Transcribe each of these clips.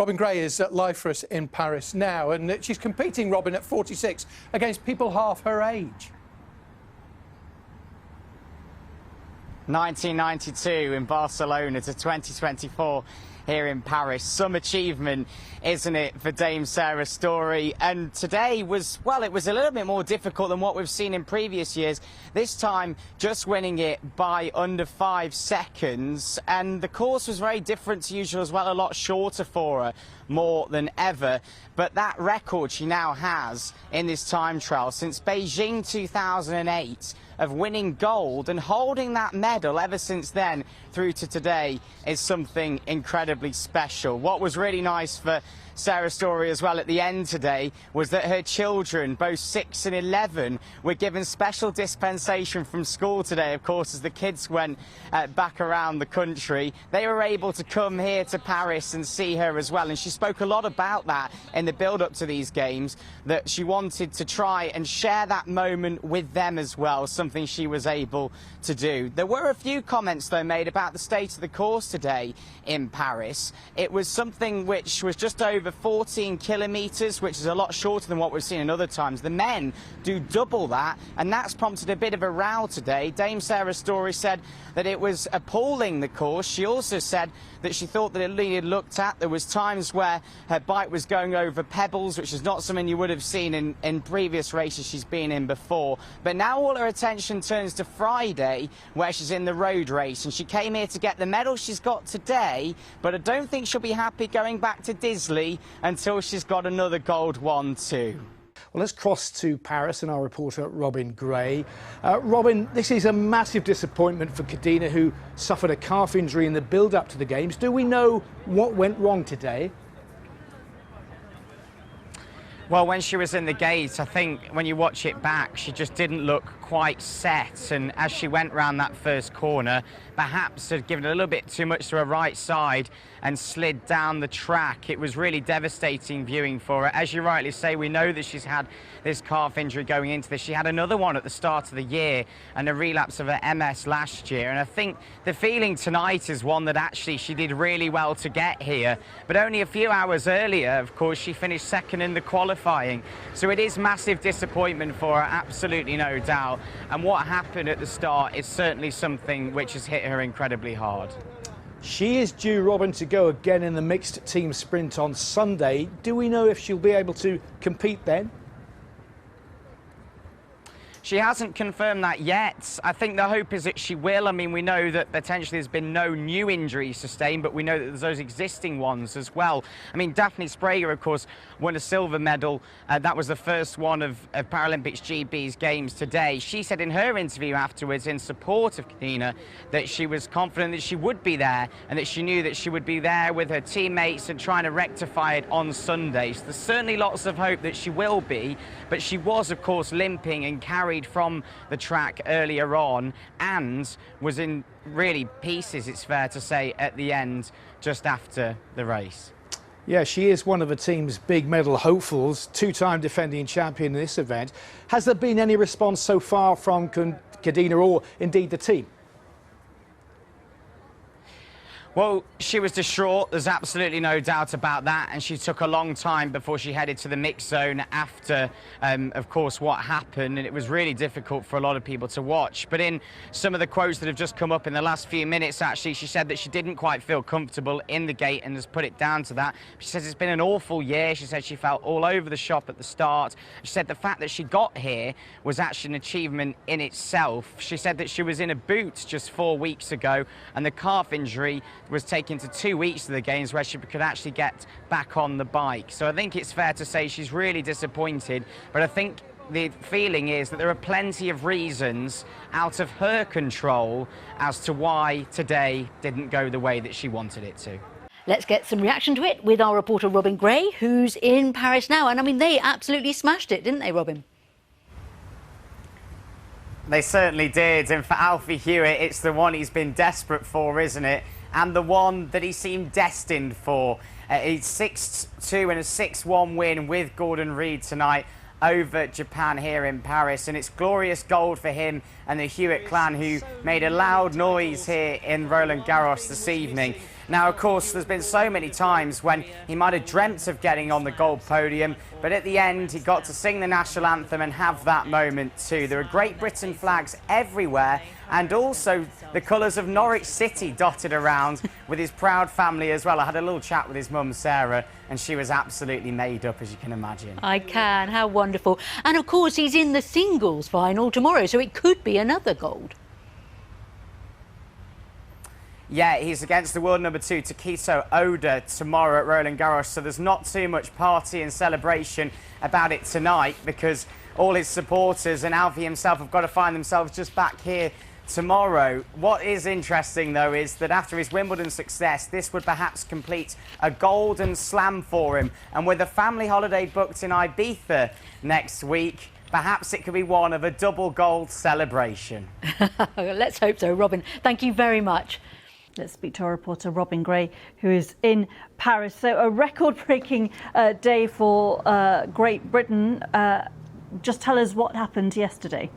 Robin Gray is live for us in Paris now, and she's competing, Robin, at 46 against people half her age. 1992 in Barcelona to 2024 here in Paris. Some achievement, isn't it, for Dame Sarah Storey? And today was, well, it was a little bit more difficult than what we've seen in previous years. This time, just winning it by under 5 seconds. And the course was very different to usual as well, a lot shorter for her, more than ever. But that record she now has in this time trial since Beijing 2008 of winning gold and holding that medal ever since then through to today is something incredibly special. What was really nice for Sarah Storey as well at the end today was that her children, both 6 and 11, were given special dispensation from school today, of course, as the kids went back around the country. They were able to come here to Paris and see her as well, and she spoke a lot about that in the build-up to these games, that she wanted to try and share that moment with them as well, something she was able to do. There were a few comments, though, made about the state of the course today in Paris. It was something which was just over 14 kilometres, which is a lot shorter than what we've seen in other times. The men do double that, and that's prompted a bit of a row today. Dame Sarah Storey said that it was appalling, the course. She also said that she thought that it needed looked at. There was times where her bike was going over pebbles, which is not something you would have seen in previous races she's been in before. But now all her attention turns to Friday, where she's in the road race, and she came here to get the medal she's got today, but I don't think she'll be happy going back to Disley until she's got another gold one too. Well, let's cross to Paris and our reporter Robin Gray. Robin, this is a massive disappointment for Kadina, who suffered a calf injury in the build-up to the Games. Do we know what went wrong today? Well, when she was in the gates, I think when you watch it back, she just didn't look quite set. And as she went round that first corner, perhaps had given a little bit too much to her right side and slid down the track. It was really devastating viewing for her. As you rightly say, we know that she's had this calf injury going into this. She had another one at the start of the year and a relapse of her MS last year. And I think the feeling tonight is one that actually she did really well to get here. But only a few hours earlier, of course, she finished second in the qualifying. So it is massive disappointment for her, absolutely no doubt. And what happened at the start is certainly something which has hit her incredibly hard. She is due, Robin, to go again in the mixed team sprint on Sunday. Do we know if she'll be able to compete then? She hasn't confirmed that yet. I think the hope is that she will. I mean, we know that potentially there's been no new injuries sustained, but we know that there's those existing ones as well. I mean, Daphne Sprague, of course, won a silver medal. That was the first one of Paralympics GB's games today. She said in her interview afterwards, in support of Kadina, that she was confident that she would be there and that she knew that she would be there with her teammates and trying to rectify it on Sunday. So there's certainly lots of hope that she will be, but she was, of course, limping and carried from the track earlier on and was in really pieces, it's fair to say, at the end just after the race. Yeah, she is one of the team's big medal hopefuls, two-time defending champion in this event. Has there been any response so far from Kadina or indeed the team? Well, she was distraught, there's absolutely no doubt about that, and she took a long time before she headed to the mix zone after, of course, what happened, and it was really difficult for a lot of people to watch. But in some of the quotes that have just come up in the last few minutes, actually, she said that she didn't quite feel comfortable in the gate and has put it down to that. She says it's been an awful year. She said she felt all over the shop at the start. She said the fact that she got here was actually an achievement in itself. She said that she was in a boot just 4 weeks ago, and the calf injury was taken to 2 weeks of the Games where she could actually get back on the bike. So I think it's fair to say she's really disappointed, but I think the feeling is that there are plenty of reasons out of her control as to why today didn't go the way that she wanted it to. Let's get some reaction to it with our reporter Robin Gray, who's in Paris now. And I mean, they absolutely smashed it, didn't they, Robin? They certainly did. And for Alfie Hewitt, it's the one he's been desperate for, isn't it? And the one that he seemed destined for. It's 6-2 and a 6-1 win with Gordon Reid tonight over Japan here in Paris, and it's glorious gold for him and the Hewitt clan, who made a loud noise here in Roland Garros this evening. Now, of course, there's been so many times when he might have dreamt of getting on the gold podium, but at the end he got to sing the national anthem and have that moment too. There are Great Britain flags everywhere, and also the colours of Norwich City dotted around with his proud family as well. I had a little chat with his mum, Sarah, and she was absolutely made up, as you can imagine. I can. How wonderful. And of course, he's in the singles final tomorrow, so it could be another gold. Yeah, he's against the world number 2, Takeshi Oda, tomorrow at Roland Garros, so there's not too much party and celebration about it tonight because all his supporters and Alfie himself have got to find themselves just back here tomorrow. What is interesting, though, is that after his Wimbledon success, this would perhaps complete a golden slam for him. And with a family holiday booked in Ibiza next week, perhaps it could be one of a double gold celebration. Let's hope so, Robin. Thank you very much. Let's speak to our reporter Robin Gray, who is in Paris. So a record-breaking day for Great Britain. Just tell us what happened yesterday.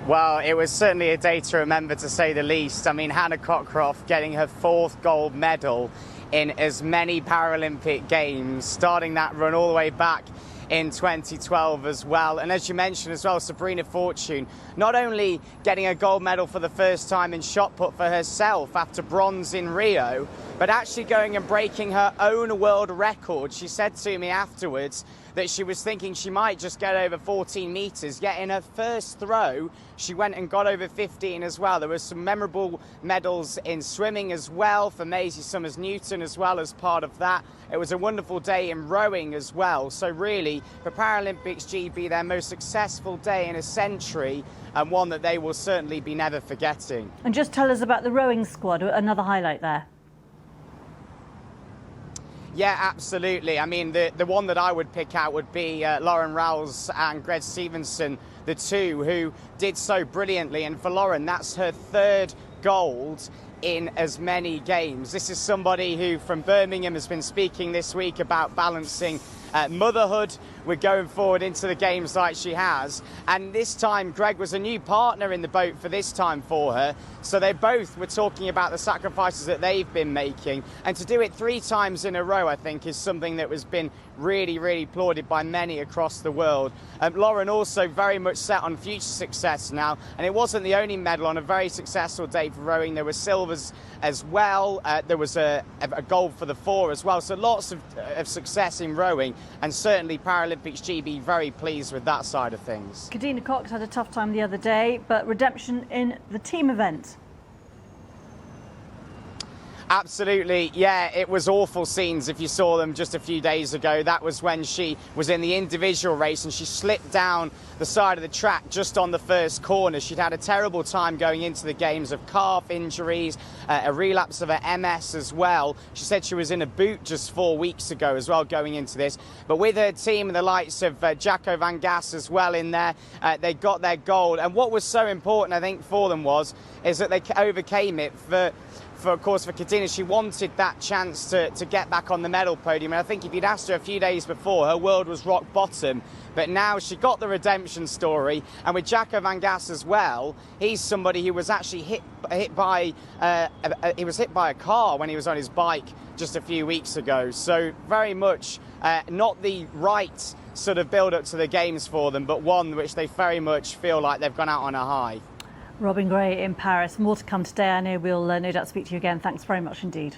Well, it was certainly a day to remember, to say the least. I mean, Hannah Cockcroft getting her 4th gold medal in as many Paralympic Games, starting that run all the way back in 2012 as well. And as you mentioned as well, Sabrina Fortune not only getting a gold medal for the first time in shot put for herself after bronze in Rio, but actually going and breaking her own world record. She said to me afterwards that she was thinking she might just get over 14 metres, yet in her first throw she went and got over 15 as well. There were some memorable medals in swimming as well for Maisie Summers-Newton as well as part of that. It was a wonderful day in rowing as well. So really, for Paralympics GB, their most successful day in a century, and one that they will certainly be never forgetting. And just tell us about the rowing squad, another highlight there. Yeah, absolutely. I mean, the one that I would pick out would be Lauren Rowles and Greg Stevenson, the two who did so brilliantly. And for Lauren, that's her 3rd gold in as many games. This is somebody who from Birmingham has been speaking this week about balancing motherhood with going forward into the games like she has. And this time Greg was a new partner in the boat for this time for her, so they both were talking about the sacrifices that they've been making, and to do it 3 times in a row I think is something that has been really applauded by many across the world. Lauren also very much set on future success now, and it wasn't the only medal on a very successful day for rowing. There were silvers as well, there was a gold for the 4 as well, so lots of success in rowing, and certainly Paralympics GB very pleased with that side of things. Kadina Cox had a tough time the other day, but redemption in the team event. Absolutely, yeah, it was awful scenes if you saw them just a few days ago. That was when she was in the individual race and she slipped down the side of the track just on the first corner. She'd had a terrible time going into the games of calf injuries, a relapse of her MS as well. She said she was in a boot just 4 weeks ago as well going into this. But with her team and the likes of Jacco van Gas as well in there, they got their gold. And what was so important, I think, for them is that they overcame it. Of course, for Kadina, she wanted that chance to get back on the medal podium. And I think if you'd asked her a few days before, her world was rock bottom. But now she got the redemption story. And with Jacco van Gas as well, he's somebody who was actually hit by a car when he was on his bike just a few weeks ago. So very much not the right sort of build-up to the games for them, but one which they very much feel like they've gone out on a high. Robin Gray in Paris. More to come today. I know we'll no doubt speak to you again. Thanks very much indeed.